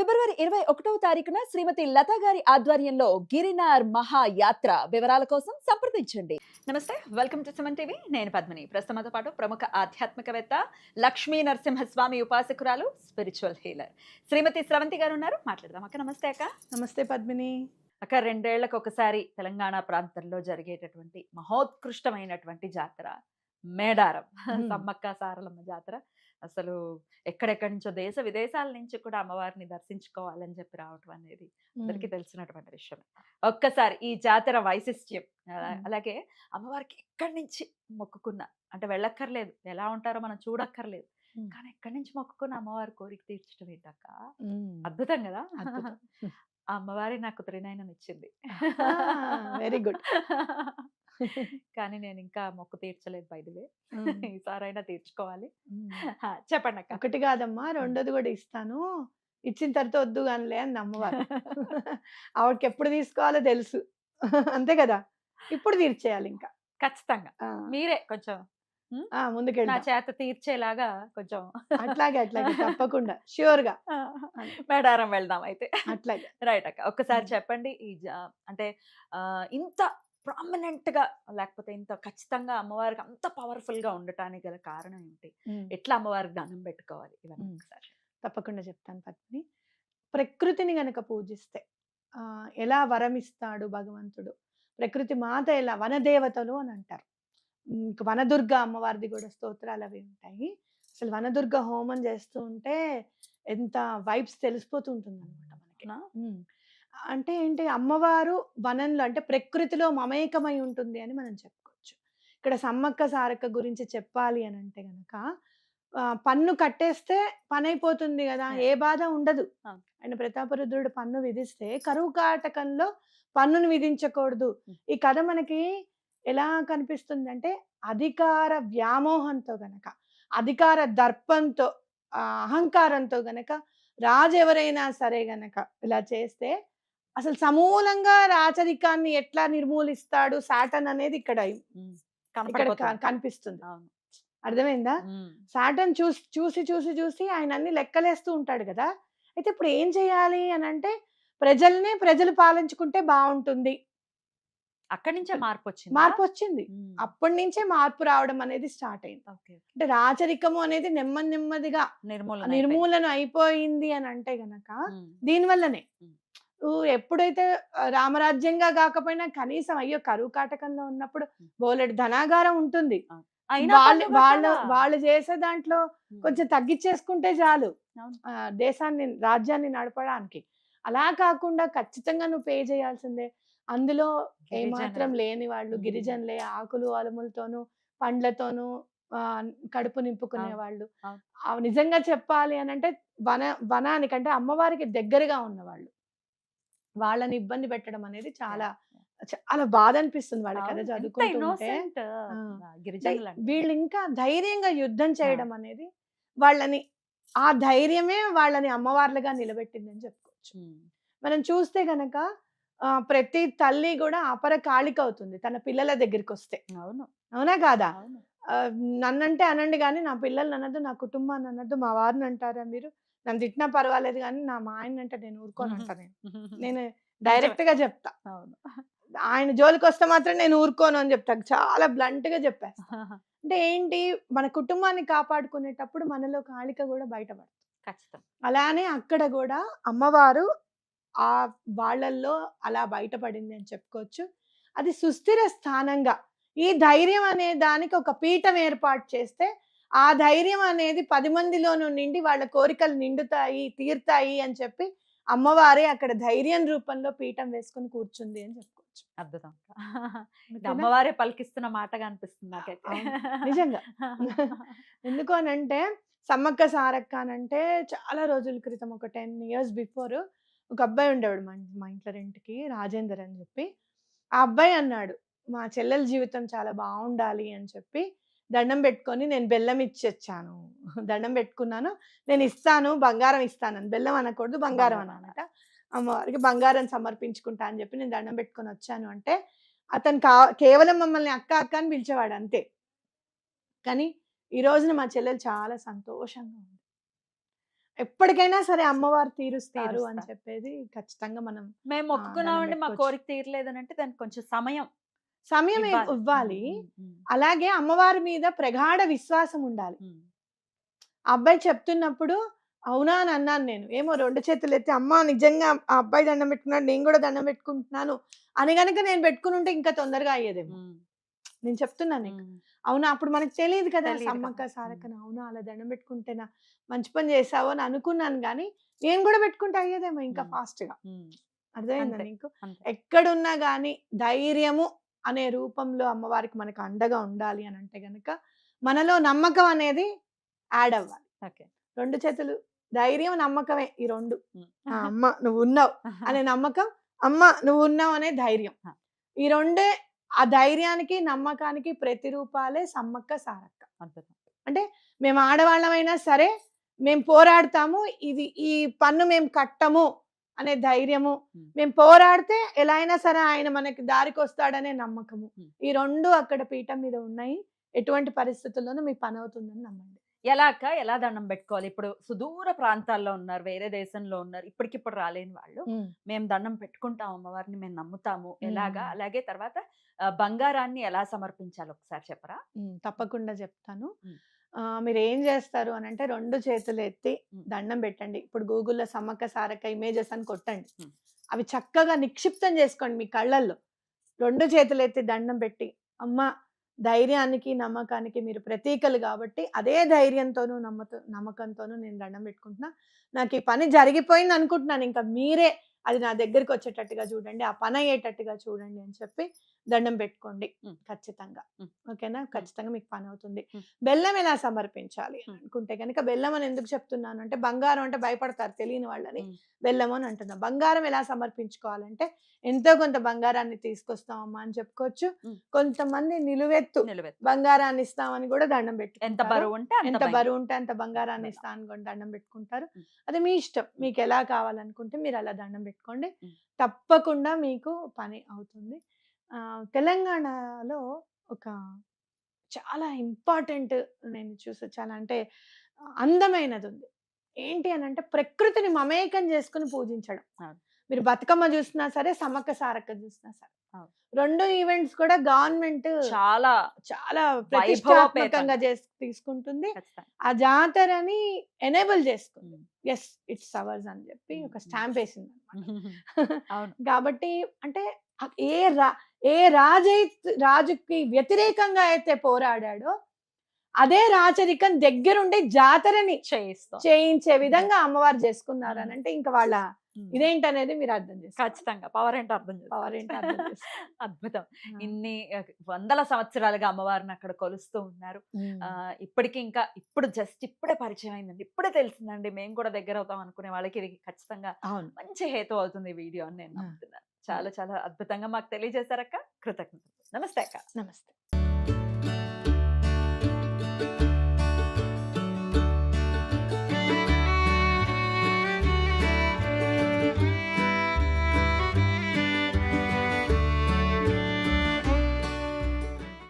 ఫిబ్రవరి 21వ తారీఖున శ్రీమతి లత గారి ఆధ్వర్యంలో గిరినార్ మహాయాత్ర వివరాల కోసం సంప్రదించండి. నమస్తే, వెల్కమ్ టు సుమన్ టీవీ. నేను పద్మిని. ప్రస్తుతంతో పాటు ప్రముఖ ఆధ్యాత్మికవేత్త, లక్ష్మీ నరసింహస్వామి ఉపాసకురాలు, స్పిరిచువల్ హీలర్ శ్రీమతి స్రవంతి గారు ఉన్నారు. మాట్లాడదాం అక్క. నమస్తే అక్క. నమస్తే పద్మిని. అక్క, 2 ఏళ్లకు ఒకసారి తెలంగాణ ప్రాంతంలో జరిగేటటువంటి మహోత్కృష్టమైనటువంటి జాతర మేడారం సమ్మక్క సారలమ్మ జాతర. అసలు ఎక్కడెక్కడి నుంచో దేశ విదేశాల నుంచి కూడా అమ్మవారిని దర్శించుకోవాలని చెప్పి రావటం అనేది అందరికీ తెలిసినటువంటి విషయం. ఒక్కసారి ఈ జాతర వైశిష్ట్యం, అలాగే అమ్మవారికి ఎక్కడి నుంచి మొక్కుకున్నా అంటే వెళ్ళక్కర్లేదు, ఎలా ఉంటారో మనం చూడక్కర్లేదు, కానీ ఎక్కడి నుంచి మొక్కుకున్న అమ్మవారి కోరిక తీర్చడం ఏంటక్క అద్భుతం కదా. ఆ అమ్మవారి నాకు త్రినయనం వెరీ గుడ్. కానీ నేను ఇంకా మొక్కు తీర్చలేదు. బయలువే ఈసారైనా తీర్చుకోవాలి. చెప్పండి అక్క. ఒకటి కాదమ్మా, రెండోది కూడా ఇస్తాను. ఇచ్చిన తర్వాత వద్దు కానిలే అని అమ్మవారు. ఆవిడకి ఎప్పుడు తీసుకోవాలో తెలుసు. అంతే కదా, ఇప్పుడు తీర్చేయాలి ఇంకా ఖచ్చితంగా. మీరే కొంచెం ముందుకెళ్ళి నా చేత తీర్చేలాగా కొంచెం అట్లాగే అట్లాగే తప్పకుండా ష్యూర్ గా మేడారం వెళ్దాం అయితే. అట్లాగే రైట్ అక్క. ఒక్కసారి చెప్పండి, ఈ అంటే ఇంత ప్రామినెంట్ గా లేకపోతే ఇంత ఖచ్చితంగా అమ్మవారికి అంత పవర్ఫుల్ గా ఉండటానికి గల కారణం ఏంటి? ఎట్లా అమ్మవారికి దండం పెట్టుకోవాలి? ఇవన్నీ ఒకసారి తప్పకుండా చెప్తాను పద్మిని. ప్రకృతిని గనక పూజిస్తే ఎలా వరం ఇస్తాడు భగవంతుడు. ప్రకృతి మాత ఎలా, వనదేవతలు అని అంటారు. వనదుర్గ అమ్మవారిది కూడా స్తోత్రాలు అవి ఉంటాయి. అసలు వనదుర్గ హోమం చేస్తూ ఉంటే ఎంత వైబ్స్ తెలిసిపోతూ ఉంటుంది అనమాట మనకి. అంటే ఏంటి, అమ్మవారు వనంలో అంటే ప్రకృతిలో మమేకమై ఉంటుంది అని మనం చెప్పుకోవచ్చు. ఇక్కడ సమ్మక్క సారక్క గురించి చెప్పాలి అని అంటే గనక, పన్ను కట్టేస్తే పని అయిపోతుంది కదా, ఏ బాధ ఉండదు. ఆయన ప్రతాపరుద్రుడు పన్ను విధిస్తే కరువు కాటకంలో పన్నును విధించకూడదు. ఈ కథ మనకి ఎలా కనిపిస్తుంది అంటే, అధికార వ్యామోహంతో గనక, అధికార దర్పంతో, అహంకారంతో గనక రాజు ఎవరైనా సరే గనక ఇలా చేస్తే అసలు సమూలంగా రాచరికాన్ని ఎట్లా నిర్మూలిస్తాడు సాటన్ అనేది ఇక్కడ కనిపిస్తుంది. అర్థమైందా? సాటన్ చూసి చూసి చూసి ఆయన అన్ని లెక్కలేస్తూ ఉంటాడు కదా. అయితే ఇప్పుడు ఏం చేయాలి అని అంటే, ప్రజలు పాలించుకుంటే బాగుంటుంది. అక్కడి నుంచే మార్పు వచ్చింది. అప్పటి నుంచే మార్పు రావడం అనేది స్టార్ట్ అయింది. అంటే రాచరికము అనేది నెమ్మదిగా నిర్మూలన అయిపోయింది అని అంటే గనక దీనివల్లనే. ఎప్పుడైతే రామరాజ్యంగా కాకపోయినా కనీసం అయ్యో కరువు కాటకంలో ఉన్నప్పుడు బోలెడు ధనాగారం ఉంటుంది, వాళ్ళు చేసే దాంట్లో కొంచెం తగ్గించేసుకుంటే చాలు దేశాన్ని రాజ్యాన్ని నడపడానికి. అలా కాకుండా ఖచ్చితంగా నువ్వు పే చేయాల్సిందే. అందులో ఏమాత్రం లేని వాళ్ళు గిరిజనులే, ఆకులు అలుములతోనూ పండ్లతోనూ కడుపు నింపుకునే వాళ్ళు. నిజంగా చెప్పాలి అని అంటే వనానికంటే అమ్మవారికి దగ్గరగా ఉన్నవాళ్ళు, వాళ్ళని ఇబ్బంది పెట్టడం అనేది చాలా చాలా బాధ అనిపిస్తుంది వాళ్ళ కథ చదువుకుంటుంటే. వీళ్ళు ఇంకా ధైర్యంగా యుద్ధం చేయడం అనేది వాళ్ళని, ఆ ధైర్యమే వాళ్ళని అమ్మవార్లుగా నిలబెట్టిందని చెప్పుకోవచ్చు. మనం చూస్తే గనక ప్రతి తల్లి కూడా అపర కాళిక అవుతుంది తన పిల్లల దగ్గరికి వస్తే. అవునా కాదా? నన్నంటే అనండి కానీ నా పిల్లల్ని అనద్దు, నా కుటుంబాన్ని అనద్దు, మా వారిని అంటారా మీరు, నన్ను తిట్టినా పర్వాలేదు కానీ నా మా ఆయన అంటే నేను ఊరుకోను అంటా. నేను డైరెక్ట్ గా చెప్తా. ఆయన జోలికి వస్తే మాత్రం నేను ఊరుకోను అని చెప్తా, చాలా బ్లంట్ గా చెప్పేస్తా. అంటే ఏంటి, మన కుటుంబాన్ని కాపాడుకునేటప్పుడు మనలో కాళిక కూడా బయటపడుతుంది ఖచ్చితంగా. అలానే అక్కడ కూడా అమ్మవారు ఆ వాళ్ళల్లో అలా బయటపడింది అని చెప్పుకోవచ్చు. అది సుస్థిర స్థానంగా ఈ ధైర్యం అనే దానికి ఒక పీఠం ఏర్పాటు చేస్తే, ఆ ధైర్యం అనేది 10 మందిలోనూ నిండి వాళ్ళ కోరికలు నిండుతాయి, తీరుతాయి అని చెప్పి అమ్మవారే అక్కడ ధైర్యం రూపంలో పీఠం వేసుకుని కూర్చుంది అని చెప్పుకోవచ్చు. అద్భుతం. అమ్మవారే పలికిస్తున్న మాటగా అనిపిస్తుంది నాకైతే నిజంగా. ఎందుకు అని అంటే, సమ్మక్క సారక్క అనంటే చాలా రోజుల క్రితం, ఒక 10 years బిఫోర్, ఒక అబ్బాయి ఉండేవాడు మా ఇంట్లో రెంట్కి, రాజేందర్ అని చెప్పి. ఆ అబ్బాయి అన్నాడు, మా చెల్లెల జీవితం చాలా బాగుండాలి అని చెప్పి దండం పెట్టుకొని, నేను బెల్లం ఇచ్చొచ్చాను, దండం పెట్టుకున్నాను, నేను ఇస్తాను, బంగారం ఇస్తానని. బెల్లం అనకూడదు, బంగారం అన్నమాట. అమ్మవారికి బంగారం సమర్పించుకుంటా అని చెప్పి నేను దండం పెట్టుకొని వచ్చాను అంటే, అతను కేవలం మమ్మల్ని అక్క అక్క అని పిలిచేవాడు అంతే. కానీ ఈ రోజున మా చెల్లెలు చాలా సంతోషంగా ఉంది. ఎప్పటికైనా సరే అమ్మవారు తీరుస్తారు అని తీరుస్తారు. చెప్పేది ఖచ్చితంగా మనం మేము దండం మొక్కుకున్నామండి మా పెట్టుకోవచ్చు. కోరిక తీరలేదని అంటే దానికి కొంచెం సమయం సమయం ఇవ్వాలి. ఇవ్వాలి. ఉమ్, ఉమ్, అలాగే అమ్మవారి మీద ప్రగాఢ విశ్వాసం ఉండాలి. ఉమ్, ఆ అబ్బాయి చెప్తున్నప్పుడు అవునా అని అన్నాను నేను. ఏమో 2 చేతులు ఎత్తి అమ్మా నిజంగా ఆ అబ్బాయి దండం పెట్టుకున్నాడు. నేను కూడా దండం పెట్టుకుంటున్నాను అని గనక నేను పెట్టుకునుంటే ఇంకా తొందరగా అయ్యేదేమో. ఉమ్, నేను చెప్తున్నా నీకు. ఉమ్. అవునా అప్పుడు మనకు తెలీదు కదా! తెలీదు సమ్మక్క కదా. సారక్కన అవునా అలా దండం పెట్టుకుంటేనా మంచి పని చేశావు అని అనుకున్నాను గానీ, నేను కూడా పెట్టుకుంటే అయ్యేదేమో ఇంకా ఉమ్, ఫాస్ట్‌గా. ఉమ్. అర్థమైందా అంతే నీకు? అంతే. ఎక్కడున్నా గానీ ధైర్యము అనే రూపంలో అమ్మవారికి మనకు అండగా ఉండాలి అని అంటే గనక, మనలో నమ్మకం అనేది యాడ్ అవ్వాలి. ఓకే. 2 చేతులు ధైర్యం, నమ్మకమే ఈ 2. ఉమ్. ఆ! అమ్మ నువ్వున్నావు అనే నమ్మకం, అమ్మ నువ్వున్నావు అనే ధైర్యం. ఆ. ఈ రెండే ఆ ధైర్యానికి, నమ్మకానికి ప్రతిరూపాలే సమ్మక్క, సారక్క. అద్భుతం. అంటే మేము ఆడవాళ్ళమైనా సరే, మేము పోరాడతాము. ఈ పన్ను మేము కట్టము అనే ధైర్యము. ఉమ్. మేము పోరాడితే ఎలా అయినా సరే ఆయన మనకి దారికొస్తాడనే నమ్మకము. ఉమ్. ఈ 2 అక్కడ పీఠం మీద ఉన్నాయి. ఎటువంటి పరిస్థితుల్లోనూ మీ పనవుతుందని నమ్మండి. ఎలా దండం పెట్టుకోవాలి? ఇప్పుడు సుదూర ప్రాంతాల్లో ఉన్నారు, వేరే దేశంలో ఉన్నారు, ఇప్పటికిప్పుడు రాలేని వాళ్ళు. మేము దండం పెట్టుకుంటాం అమ్మవారిని, మేము నమ్ముతాము. ఎలాగా? అలాగే తర్వాత బంగారాన్ని ఎలా సమర్పించాలి ఒకసారి చెప్పరా? తప్పకుండా చెప్తాను. హ్మ్. మీరేం చేస్తారు అనంటే 2 చేతులు ఎత్తి హ్మ్. దండం పెట్టండి. ఇప్పుడు గూగుల్‌లో సమ్మక్క సారక్క ఇమేజెస్ అని కొట్టండి. హ్మ్. అవి చక్కగా నిక్షిప్తం చేసుకోండి మీ కళ్ళల్లో. 2 చేతులెత్తి దండం పెట్టి, అమ్మ ధైర్యానికి, నమ్మకానికి మీరు ప్రతీకలు గాబట్టి, అదే ధైర్యంతోనూ, నమ్మకంతోనూ నేను దండం పెట్టుకుంటున్నా. నాకీ పని జరిగిపోయిందనుకుంటున్నాను. ఇంక మీరే అది నా దగ్గరికొచ్చేటట్టుగా చూడండి. ఆ పనయ్యేటట్టుగా చూడండి అని చెప్పి దండం పెట్టుకోండి. హ్మ్. ఖచ్చితంగా. హ్మ్. ఓకేనా? ఖచ్చితంగా మీకు పనవుతుంది. హ్మ్. బెల్లం ఎలా సమర్పించాలి అని హ్మ్. అనుకుంటే గనక, బెల్లం అని ఎందుకు చెప్తున్నాను అంటే, బంగారం అంటే భయపడతారు తెలియని వాళ్ళని. హ్మ్. బెల్లం అని అంటున్నా. బంగారం ఎలా సమర్పించుకోవాలంటే, ఎంతో కొంత బంగారాన్ని తీసుకొస్తామమ్మా అని చెప్పుకోవచ్చు. హ్మ్. కొంతమంది నిలువెత్తు నిలువెత్తు. బంగారాన్ని ఇస్తామని కూడా దండం ఎంత పెట్టుకుంటారు. బరువుంటే అంత ఎంత బరువుంటే అంత బంగారాన్ని బెల్లం. ఇస్తా అని కూడా దండం పెట్టుకుంటారు. హ్మ్. అది మీ ఇష్టం. మీకెలా కావాలనుకుంటే మీరు అలా దండం పెట్టుకోండి. హ్మ్. తప్పకుండా మీకు పని అవుతుంది. తెలంగాణలో ఒక చాలా ఇంపార్టెంట్ నేను చూసే చాలా అంటే అందమైనదుంది. ఏంటి అనంటే ప్రకృతిని మమేకం చేసుకొని పూజించడం. అవును. మీరు బతుకమ్మ చూసినా సరే, సమ్మక్క సారక్క చూసినా సరే. అవును. 2 ఈవెంట్స్ కూడా గవర్నమెంట్ చాలా చాలా వైభవోపేతంగా. ప్రతిష్టాత్మకంగా తీసుకుంటుంది. ఖచ్చితంగా. ఆ జాతరని ఎనేబుల్ చేసుకుంది. హ్మ్. యెస్ ఇట్స్ అవర్స్ అని చెప్పి హ్మ్. ఒక హ్మ్. స్టాంప్ ఏసిందనమాట. అవును. కాబట్టి అంటే ఆహ్, ఏ రా ఏ రాజుకి వ్యతిరేకంగా అయితే పోరాడాడో, అదే రాచరికం దగ్గరుండి జాతరని చేయిస్తాం. చేయించే విధంగా హ్మ్. అమ్మవారు చేసుకున్నారనంటే ఇంక వాళ్ళ హ్మ్. ఇదేంటనేది మీరు అర్థం చేసుకోవాలి. ఖచ్చితంగా. పవర్ ఏంటో అర్థం పవర్ ఏంటో అర్థం చేసుకోవచ్చు. చేసుకోవాలి. అద్భుతం. ఆ! ఇన్ని వందల సంవత్సరాలుగా అమ్మవారిని అక్కడ కొలుస్తూ ఉన్నారు. హ్మ్. ఇప్పటికి ఇంకా ఇప్పుడు జస్ట్ ఇప్పుడే పరిచయం అయిందండి. ఇప్పుడే తెలిసిందండి. మేము కూడా దగ్గరవుతాం అనుకునే వాళ్ళకి ఇది ఖచ్చితంగా అవును. మంచి హేతు అవుతుంది ఈ వీడియో అని నేను ఆ! నమ్ముతున్నాను. చాలా చాలా అద్భుతంగా మాకు తెలియజేశారక్క. కృతజ్ఞతలు. నమస్తే అక్క. నమస్తే.